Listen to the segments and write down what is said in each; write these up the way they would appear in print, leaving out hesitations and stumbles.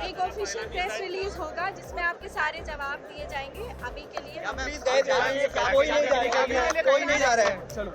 एक official press release होगा जिसमें आपके सारे जवाब दिए जाएंगे। अभी के लिए कोई नहीं जा रहा है। चलो।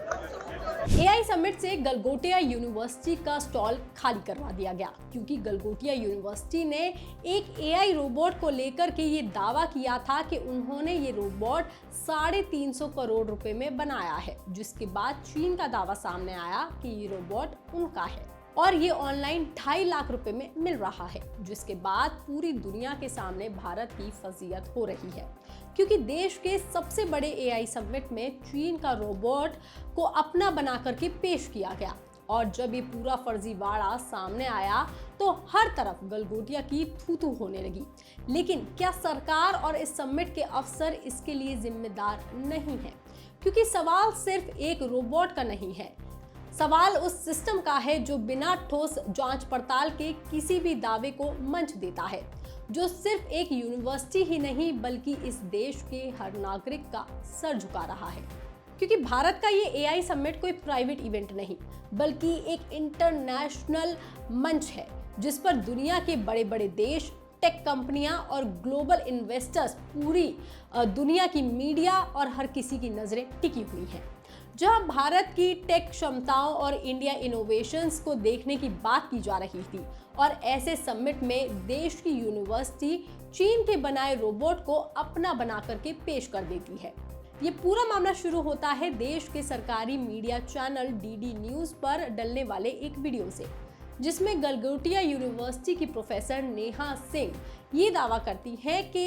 एआई समिट से गलगोटिया यूनिवर्सिटी का स्टॉल खाली करवा दिया गया क्योंकि गलगोटिया यूनिवर्सिटी ने एक एआई रोबोट को लेकर के ये दावा किया था कि उन्होंने ये रोबोट 350 करोड़ रुपए में बनाया है, जिसके बाद चीन का दावा सामने आया कि ये रोबोट उनका है और ये ऑनलाइन 2.5 लाख रुपए में मिल रहा है, जिसके बाद पूरी दुनिया के सामने भारत की फजीयत हो रही है क्योंकि देश के सबसे बड़े एआई समिट में चीन का रोबोट को अपना बना करके पेश किया गया और जब ये पूरा फर्जीवाड़ा सामने आया तो हर तरफ गलगोटिया की थू-थू होने लगी। लेकिन क्या सरकार और इस समिट के अफसर इसके लिए जिम्मेदार नहीं है? क्योंकि सवाल सिर्फ एक रोबोट का नहीं है, सवाल उस सिस्टम का है जो बिना ठोस जांच पड़ताल के किसी भी दावे को मंच देता है, जो सिर्फ एक यूनिवर्सिटी ही नहीं बल्कि इस देश के हर नागरिक का सर झुका रहा है। क्योंकि भारत का ये एआई समिट कोई प्राइवेट इवेंट नहीं बल्कि एक इंटरनेशनल मंच है जिस पर दुनिया के बड़े बड़े देश, टेक कंपनियां और ग्लोबल इन्वेस्टर्स, पूरी दुनिया की मीडिया और हर किसी की नजरें टिकी हुई हैं। जहां भारत की टेक क्षमताओं और इंडिया इनोवेशंस को देखने की बात की जा रही थी और ऐसे समिट में देश की यूनिवर्सिटी चीन के बनाए रोबोट को अपना बना करके पेश कर देती है। ये पूरा मामला शुरू होता है देश के सरकारी मीडिया चैनल डीडी न्यूज पर डलने वाले एक वीडियो से, जिसमें गलगोटिया यूनिवर्सिटी की प्रोफेसर नेहा सिंह ये दावा करती हैं कि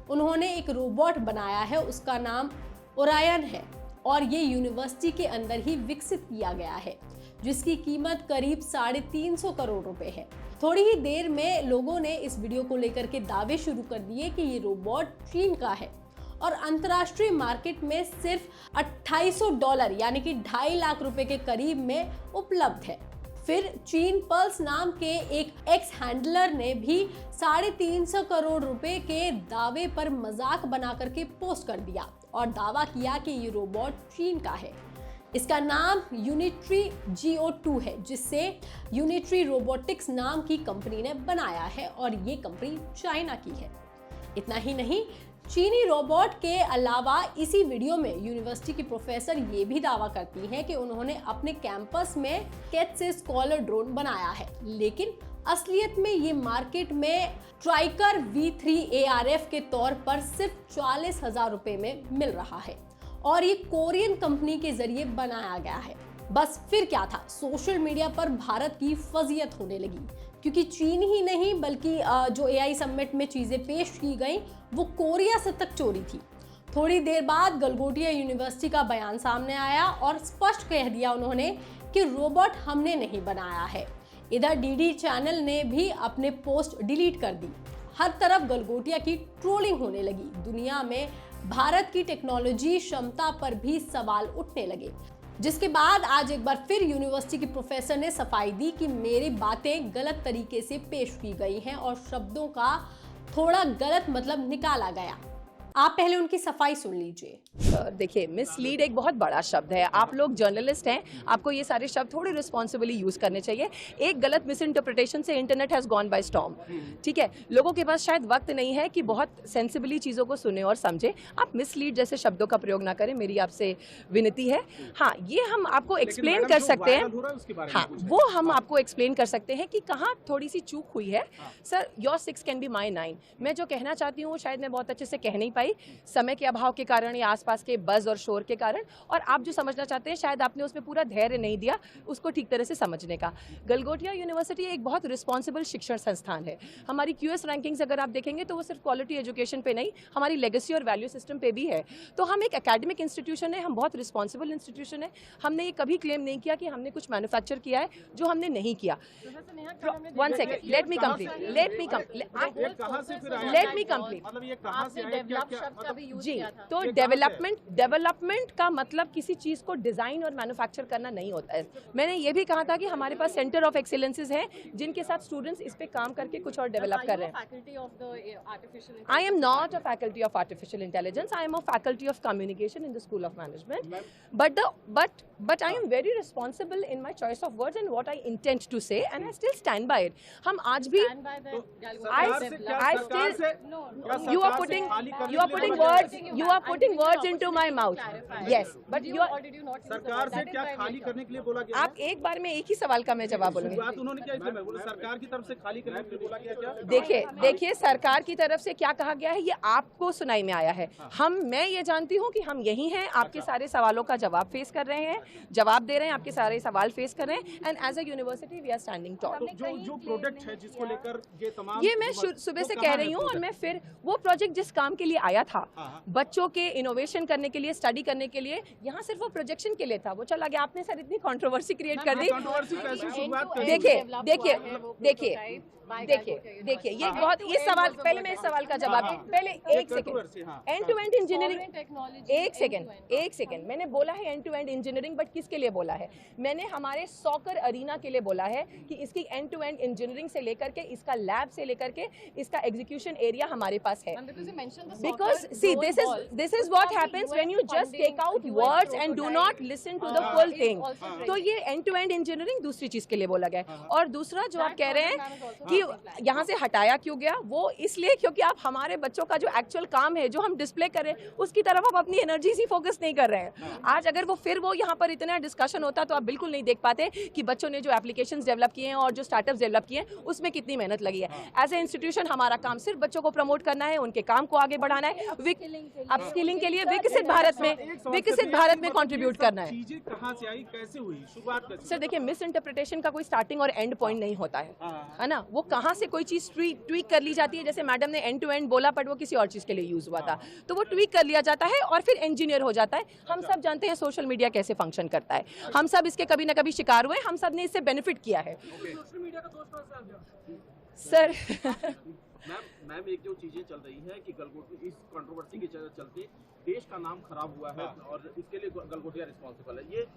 उन्होंने एक रोबोट बनाया है, उसका नाम ओरायन है और ये यूनिवर्सिटी के अंदर ही विकसित किया गया है, जिसकी कीमत करीब 350 करोड़ रुपए है। थोड़ी ही देर में लोगों ने इस वीडियो को लेकर के दावे शुरू कर दिए कि ये रोबोट चीन का है और अंतर्राष्ट्रीय मार्केट में सिर्फ $2800 यानी कि 2.5 लाख रुपए के करीब में उपलब्ध है। फिर चीन पल्स नाम के एक एक्स हैंडलर ने भी 350 करोड़ रुपए के दावे पर मजाक बना करके पोस्ट कर दिया और दावा किया कि ये रोबोट चीन का है। इसका नाम यूनिट्री GO2 है, जिससे यूनिट्री रोबोटिक्स नाम की कंपनी ने बनाया है और ये कंपनी चाइना की है। इतना ही नहीं, चीनी रोबोट के अलावा इसी वीडियो में यूनिवर्सिटी की प्रोफेसर ये भी दावा करती हैं कि उन्होंने अपने कैंपस में कैट से स्कॉलर ड्रोन बनाया है, लेकिन असलियत में ये मार्केट में ट्राइकर V3 ARF के तौर पर सिर्फ 40,000 रुपए में मिल रहा है और ये कोरियन कंपनी के जरिए बनाया गया है। बस फिर क्या था, सोशल मीडिया पर भारत की फजीयत होने लगी क्योंकि चीन ही नहीं बल्कि जो एआई समिट में चीजें पेश की गई वो कोरिया से तक चोरी थी। थोड़ी देर बाद गलगोटिया यूनिवर्सिटी का बयान सामने आया और स्पष्ट कह दिया उन्होंने कि रोबोट हमने नहीं बनाया है। इधर डीडी चैनल ने भी अपने पोस्ट डिलीट कर दी। हर तरफ गलगोटिया की ट्रोलिंग होने लगी। दुनिया में भारत की टेक्नोलॉजी क्षमता पर भी सवाल उठने लगे, जिसके बाद आज एक बार फिर यूनिवर्सिटी की प्रोफेसर ने सफाई दी कि मेरी बातें गलत तरीके से पेश की गई हैं और शब्दों का थोड़ा गलत मतलब निकाला गया। आप पहले उनकी सफाई सुन लीजिए। देखिए, मिसलीड एक बहुत बड़ा शब्द है। आप लोग जर्नलिस्ट हैं, आपको ये सारे शब्द थोड़े रिस्पॉन्सिबली यूज करने चाहिए। एक गलत मिस इंटरप्रिटेशन से internet has gone by storm. ठीक है, लोगों के पास शायद वक्त नहीं है कि बहुत सेंसिबली चीजों को सुने और समझे। आप मिसलीड जैसे शब्दों का प्रयोग ना करें, मेरी आपसे विनती है। हाँ, ये हम आपको एक्सप्लेन कर सकते हैं। हाँ, वो हम आपको एक्सप्लेन कर सकते हैं कि कहाँ थोड़ी सी चूक हुई है। Sir, your 6 can be my 9। मैं जो कहना चाहती हूँ शायद मैं बहुत अच्छे से कह नहीं पाई, समय के अभाव के कारण या आसपास के बज और शोर के कारण, और आप जो समझना चाहते हैं शायद आपने उसमें पूरा धैर्य नहीं दिया उसको ठीक तरह से समझने का। गलगोटिया यूनिवर्सिटी एक बहुत रिस्पॉन्सिबल शिक्षण संस्थान है। हमारी QS रैंकिंग्स अगर आप देखेंगे तो वो सिर्फ क्वालिटी एजुकेशन पे नहीं, हमारी लेगेसी और वैल्यू सिस्टम पे भी है। तो हम एक एकेडमिक इंस्टीट्यूशन है, हम बहुत रिस्पॉन्सिबल इंस्टीट्यूशन है। हमने ये कभी क्लेम नहीं किया कि हमने कुछ मैन्युफैक्चर किया है जो हमने नहीं किया। 1 सेकेंड, लेट मी कंप्लीट। जी, तो डेवलपमेंट का मतलब किसी चीज को डिजाइन और मैन्युफैक्चर करना नहीं होता है। मैंने ये भी कहा था कि हमारे पास सेंटर ऑफ एक्सीलेंसेज हैं जिनके साथ स्टूडेंट्स इस पे काम करके कुछ और डेवलप कर रहे हैं। I am not a faculty of artificial intelligence, I am a faculty of communication in the school of management, but I am very responsible in my choice of words and what I intend to say, and I still stand by it. हम आज भी you are putting words into my mouth. Yes, but you are सरकार से क्या खाली करने के लिए बोला गया? आप एक बार में एक ही सवाल का मैं जवाब बोलूंगी। बात उन्होंने क्या इसलिए मैं बोला, सरकार की तरफ से खाली करने के लिए बोला गया क्या? देखिए सरकार की तरफ से क्या कहा गया है ये आपको सुनाई में आया है। मैं ये जानती हूँ कि हम यही हैं, आपके सारे सवालों का जवाब फेस कर रहे हैं, जवाब दे रहे हैं, आपके सारे सवाल फेस कर रहे हैं, and as a university we are standing tall. जो प्रोडक्ट है जिसको लेकर ये तमाम, ये मैं सुबह से कह रही हूँ, और मैं फिर वो प्रोजेक्ट जिस काम के लिए आया था, बच्चों के इनोवेशन करने के लिए, स्टडी करने के लिए, यहाँ सिर्फ वो प्रोजेक्शन के लिए था, वो चला गया। आपने सर इतनी कंट्रोवर्सी क्रिएट कर दी। देखिए ये बहुत, ये सवाल पहले मैं इस सवाल का जवाब दूं। पहले एक second, end to end engineering, एक सेकंड मैंने बोला है end to end engineering, but किसके लिए बोला है? मैंने हमारे सॉकर अरीना के लिए बोला है कि इसकी एंड टू एंड इंजीनियरिंग से लेकर के, इसका लैब से लेकर के, इसका एग्जीक्यूशन एरिया हमारे पास है। Because see this is what happens when you just take out words and do not listen to the full thing. तो ये एंड टू एंड इंजीनियरिंग दूसरी चीज के लिए बोला गया। और दूसरा जो आप कह रहे हैं कि यहाँ से हटाया क्यों गया, वो इसलिए क्योंकि आप हमारे बच्चों का जो एक्चुअल काम है, जो हम डिस्प्ले कर रहे हैं, उसकी तरफ आप अपनी एनर्जी ही फोकस नहीं कर रहे हैं। आज अगर वो यहाँ पर इतना डिस्कशन होता तो आप बिल्कुल नहीं देख पाते कि बच्चों ने जो एप्लीकेशंस डेवलप किए हैं और जो स्टार्टअप्स डेवलप किए हैं उसमें कितनी मेहनत लगी है। एज ए इंस्टीट्यूशन हमारा काम सिर्फ बच्चों को प्रमोट करना है, उनके काम को आगे बढ़ाना है, अपस्किलिंग के लिए विकसित भारत में कंट्रीब्यूट करना है। चीजें कहां से आई, कैसे हुई, शुरुआत कैसे? सर देखिए, मिस इंटरप्रिटेशन का कोई स्टार्टिंग और एंड पॉइंट नहीं होता है ना। वो कहाँ से कोई चीज ट्वीक कर ली जाती है, जैसे मैडम ने एंड टू एंड बोला, बट वो किसी और चीज के लिए यूज हुआ था, तो वो ट्वीक कर लिया जाता है और फिर इंजीनियर हो जाता है। हम सब जानते हैं सोशल मीडिया कैसे फंक्शन करता है, हम सब इसके कभी ना कभी शिकार हुए, हम सब ने इससे बेनिफिट किया है। सर मैम एक जो चीजें चल रही है कि गलगोटी इस कंट्रोवर्सी के चलते देश का नाम खराब हुआ है और इसके लिए गलगोटिया रिस्पॉन्सिबल है। ये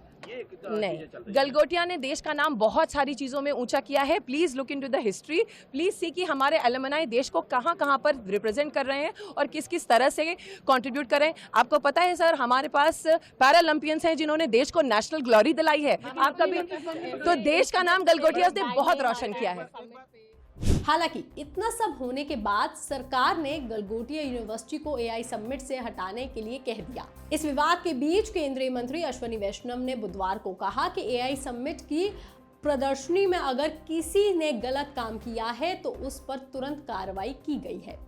नहीं, गलगोटिया ने देश का नाम बहुत सारी चीजों में ऊंचा किया है। Please look into the history, please see कि हमारे एलुमनाई देश को कहां कहां पर रिप्रेजेंट कर रहे हैं और किस किस तरह से कंट्रीब्यूट कर रहे हैं। आपको पता है सर, हमारे पास पैरालंपियंस हैं जिन्होंने देश को नेशनल ग्लोरी दिलाई है। आप कभी तो देश का नाम गलगोटिया ने बहुत रोशन किया है। हालांकि इतना सब होने के बाद सरकार ने गलगोटिया यूनिवर्सिटी को एआई समिट से हटाने के लिए कह दिया। इस विवाद के बीच केंद्रीय मंत्री अश्विनी वैष्णव ने बुधवार को कहा कि एआई समिट की प्रदर्शनी में अगर किसी ने गलत काम किया है तो उस पर तुरंत कार्रवाई की गई है।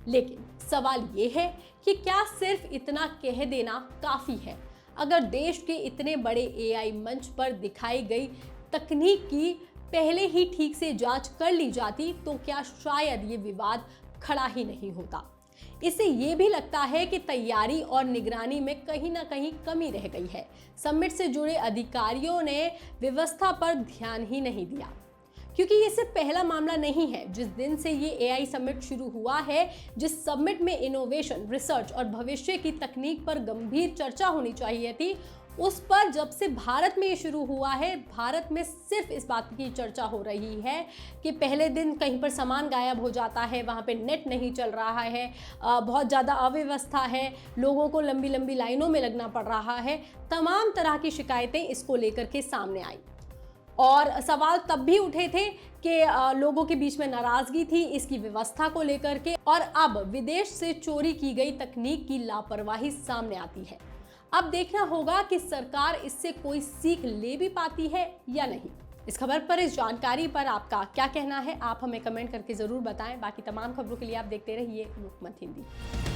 लेकिन सवाल ये है कि क्या सिर्फ इतना कह देना काफी है? अगर देश के इतने बड़े एआई मंच पर दिखाई गई तकनीक की पहले ही ठीक से जांच कर ली जाती तो क्या शायद ये विवाद खड़ा ही नहीं होता। इससे ये भी लगता है कि तैयारी और निगरानी में कहीं ना कहीं कमी रह गई है। समिट से जुड़े अधिकारियों ने व्यवस्था पर ध्यान ही नहीं दिया, क्योंकि ये सिर्फ पहला मामला नहीं है। जिस दिन से ये एआई समिट शुरू हुआ है, जिस समिट में इनोवेशन, रिसर्च और भविष्य की तकनीक पर गंभीर चर्चा होनी चाहिए थी, उस पर जब से भारत में ये शुरू हुआ है, भारत में सिर्फ इस बात की चर्चा हो रही है कि पहले दिन कहीं पर सामान गायब हो जाता है, वहाँ पे नेट नहीं चल रहा है, बहुत ज़्यादा अव्यवस्था है, लोगों को लंबी लंबी लाइनों में लगना पड़ रहा है। तमाम तरह की शिकायतें इसको लेकर के सामने आई और सवाल तब भी उठे थे कि लोगों के बीच में नाराजगी थी इसकी व्यवस्था को लेकर के, और अब विदेश से चोरी की गई तकनीक की लापरवाही सामने आती है। अब देखना होगा कि सरकार इससे कोई सीख ले भी पाती है या नहीं। इस खबर पर, इस जानकारी पर आपका क्या कहना है, आप हमें कमेंट करके जरूर बताएं। बाकी तमाम खबरों के लिए आप देखते रहिए लोकमत हिंदी।